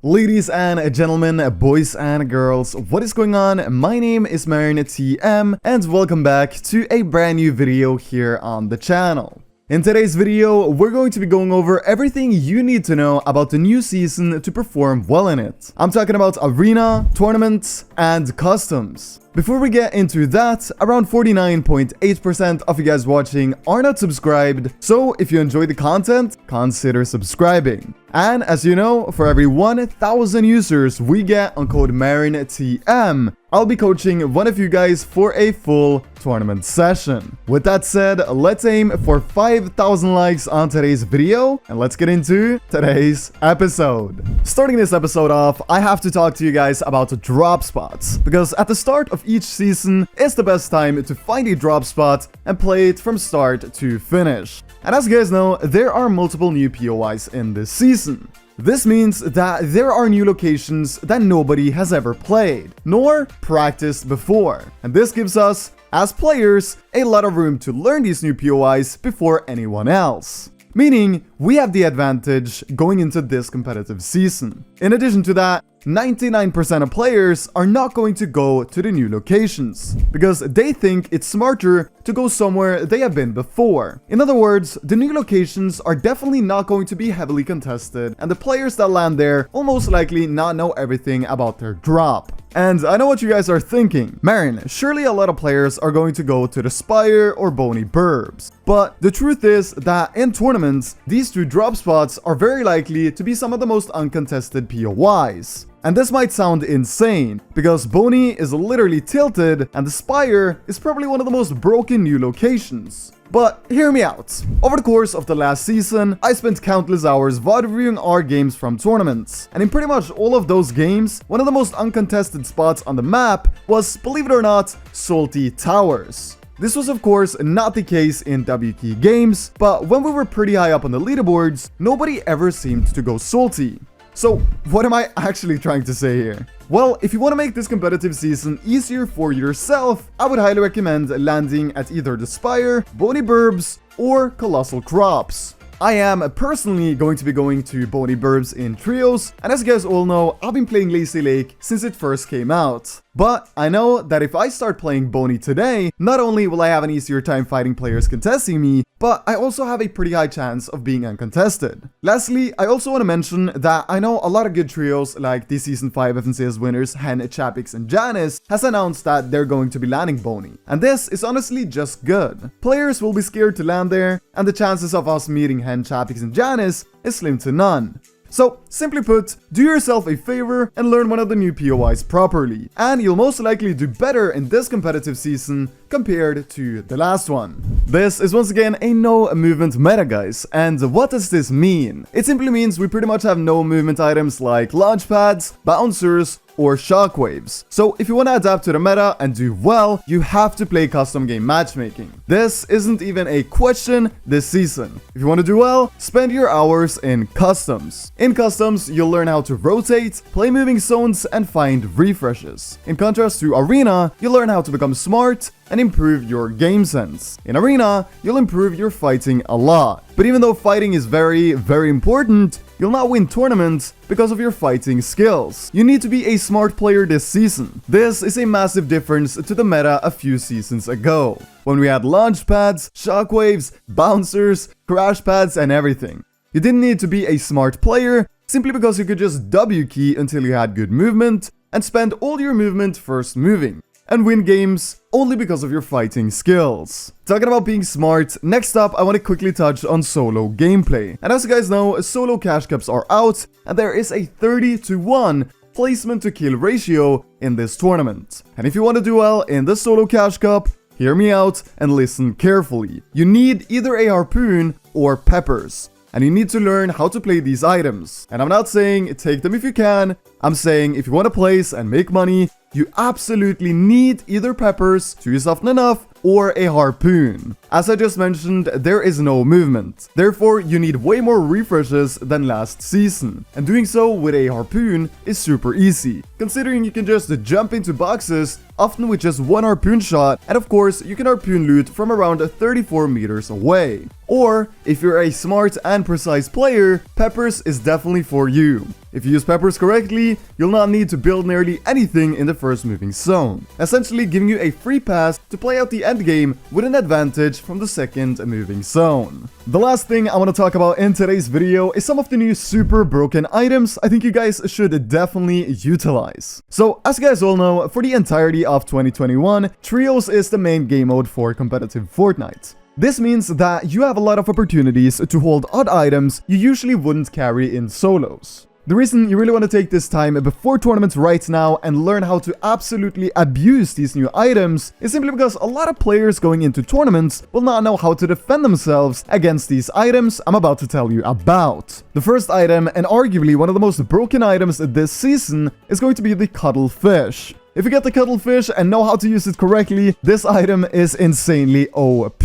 Ladies and gentlemen, boys and girls, what is going on? My name is M1K3 and welcome back to a brand new video here on the channel. In today's video, we're going to be going over everything you need to know about the new season to perform well in it. I'm talking about arena, tournaments, and customs. Before we get into that, around 49.8% of you guys watching are not subscribed, so if you enjoy the content, consider subscribing. And as you know, for every 1,000 users we get on code MARINTM, I'll be coaching one of you guys for a full tournament session. With that said, let's aim for 5,000 likes on today's video, and let's get into today's episode. Starting this episode off, I have to talk to you guys about drop spots, because at the start of each season is the best time to find a drop spot and play it from start to finish. And as you guys know, there are multiple new POIs in this season. This means that there are new locations that nobody has ever played, nor practiced before. And this gives us, as players, a lot of room to learn these new POIs before anyone else. Meaning, we have the advantage going into this competitive season. In addition to that, 99% of players are not going to go to the new locations, because they think it's smarter to go somewhere they have been before. In other words, the new locations are definitely not going to be heavily contested, and the players that land there will most likely not know everything about their drop. And I know what you guys are thinking. Marin, surely a lot of players are going to go to the Spire or Bony Burbs. But the truth is that in tournaments, these two drop spots are very likely to be some of the most uncontested POIs. And this might sound insane, because Bony is literally tilted and the Spire is probably one of the most broken new locations. But hear me out. Over the course of the last season, I spent countless hours VOD reviewing our games from tournaments. And in pretty much all of those games, one of the most uncontested spots on the map was, believe it or not, Salty Towers. This was of course not the case in WK games, but when we were pretty high up on the leaderboards, nobody ever seemed to go salty. So, what am I actually trying to say here? Well, if you want to make this competitive season easier for yourself, I would highly recommend landing at either the Spire, Bony Burbs, or Colossal Crops. I am personally going to be going to Bony Burbs in trios, and as you guys all know, I've been playing Lazy Lake since it first came out. But I know that if I start playing Bony today, not only will I have an easier time fighting players contesting me, but I also have a pretty high chance of being uncontested. Lastly, I also want to mention that I know a lot of good trios like the Season 5 FNCS winners Hen, Chapix, and Janice has announced that they're going to be landing Bony. And this is honestly just good. Players will be scared to land there, and the chances of us meeting Hen, Chapix, and Janice is slim to none. So, simply put, do yourself a favor and learn one of the new POIs properly, and you'll most likely do better in this competitive season compared to the last one. This is once again a no movement meta, guys, and what does this mean? It simply means we pretty much have no movement items like launch pads, bouncers, or shockwaves. So if you want to adapt to the meta and do well, you have to play custom game matchmaking. This isn't even a question this season. If you want to do well, spend your hours in customs. In customs, you'll learn how to rotate, play moving zones, and find refreshes. In contrast to arena, you'll learn how to become smart and improve your game sense. In arena, you'll improve your fighting a lot. But even though fighting is very, very important, you'll not win tournaments because of your fighting skills. You need to be a smart player this season. This is a massive difference to the meta a few seasons ago, when we had launch pads, shockwaves, bouncers, crash pads, and everything. You didn't need to be a smart player simply because you could just W key until you had good movement and spend all your movement first moving, and win games only because of your fighting skills. Talking about being smart, next up I want to quickly touch on solo gameplay. And as you guys know, solo cash cups are out, and there is a 30-to-1 placement to kill ratio in this tournament. And if you want to do well in the solo cash cup, hear me out and listen carefully. You need either a Harpoon or Peppers, and you need to learn how to play these items. And I'm not saying take them if you can, I'm saying if you want to place and make money, you absolutely need either Peppers, 2 is often enough, or a Harpoon. As I just mentioned, there is no movement. Therefore, you need way more refreshes than last season. And doing so with a Harpoon is super easy, considering you can just jump into boxes, often with just one Harpoon shot, and of course, you can Harpoon loot from around 34 meters away. Or, if you're a smart and precise player, Peppers is definitely for you. If you use peppers correctly, you'll not need to build nearly anything in the first moving zone, essentially giving you a free pass to play out the endgame with an advantage from the second moving zone. The last thing I want to talk about in today's video is some of the new super broken items I think you guys should definitely utilize. So, as you guys all know, for the entirety of 2021, Trios is the main game mode for competitive Fortnite. This means that you have a lot of opportunities to hold odd items you usually wouldn't carry in solos. The reason you really want to take this time before tournaments right now and learn how to absolutely abuse these new items is simply because a lot of players going into tournaments will not know how to defend themselves against these items I'm about to tell you about. The first item, and arguably one of the most broken items this season, is going to be the cuttlefish. If you get the cuttlefish and know how to use it correctly, this item is insanely OP.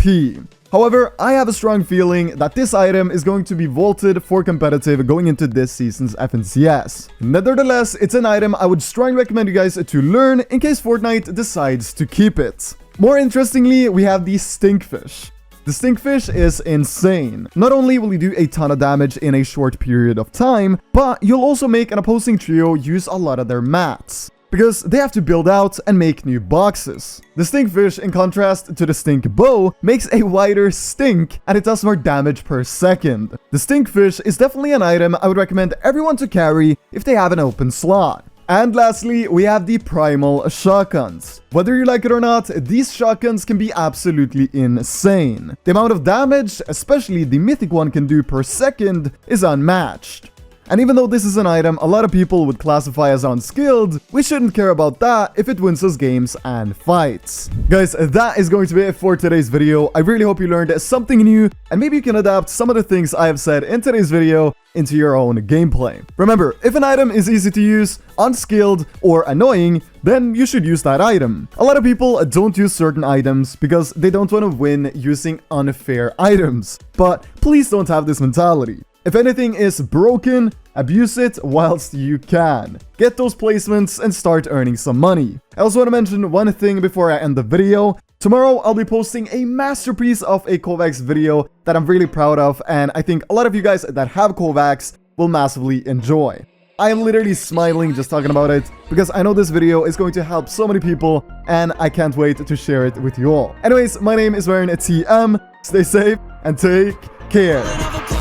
However, I have a strong feeling that this item is going to be vaulted for competitive going into this season's FNCS. Nevertheless, it's an item I would strongly recommend you guys to learn in case Fortnite decides to keep it. More interestingly, we have the stinkfish. The stinkfish is insane. Not only will you do a ton of damage in a short period of time, but you'll also make an opposing trio use a lot of their mats, because they have to build out and make new boxes. The stinkfish, in contrast to the stink bow, makes a wider stink and it does more damage per second. The stinkfish is definitely an item I would recommend everyone to carry if they have an open slot. And lastly, we have the primal shotguns. Whether you like it or not, these shotguns can be absolutely insane. The amount of damage, especially the mythic one can do per second, is unmatched. And even though this is an item a lot of people would classify as unskilled, we shouldn't care about that if it wins us games and fights. Guys, that is going to be it for today's video. I really hope you learned something new, and maybe you can adapt some of the things I have said in today's video into your own gameplay. Remember, if an item is easy to use, unskilled, or annoying, then you should use that item. A lot of people don't use certain items because they don't want to win using unfair items. But please don't have this mentality. If anything is broken, abuse it whilst you can. Get those placements and start earning some money. I also want to mention one thing before I end the video. Tomorrow, I'll be posting a masterpiece of a Kovacs video that I'm really proud of, and I think a lot of you guys that have Kovacs will massively enjoy. I am literally smiling just talking about it, because I know this video is going to help so many people, and I can't wait to share it with you all. Anyways, my name is M1K3 Editz. Stay safe and take care.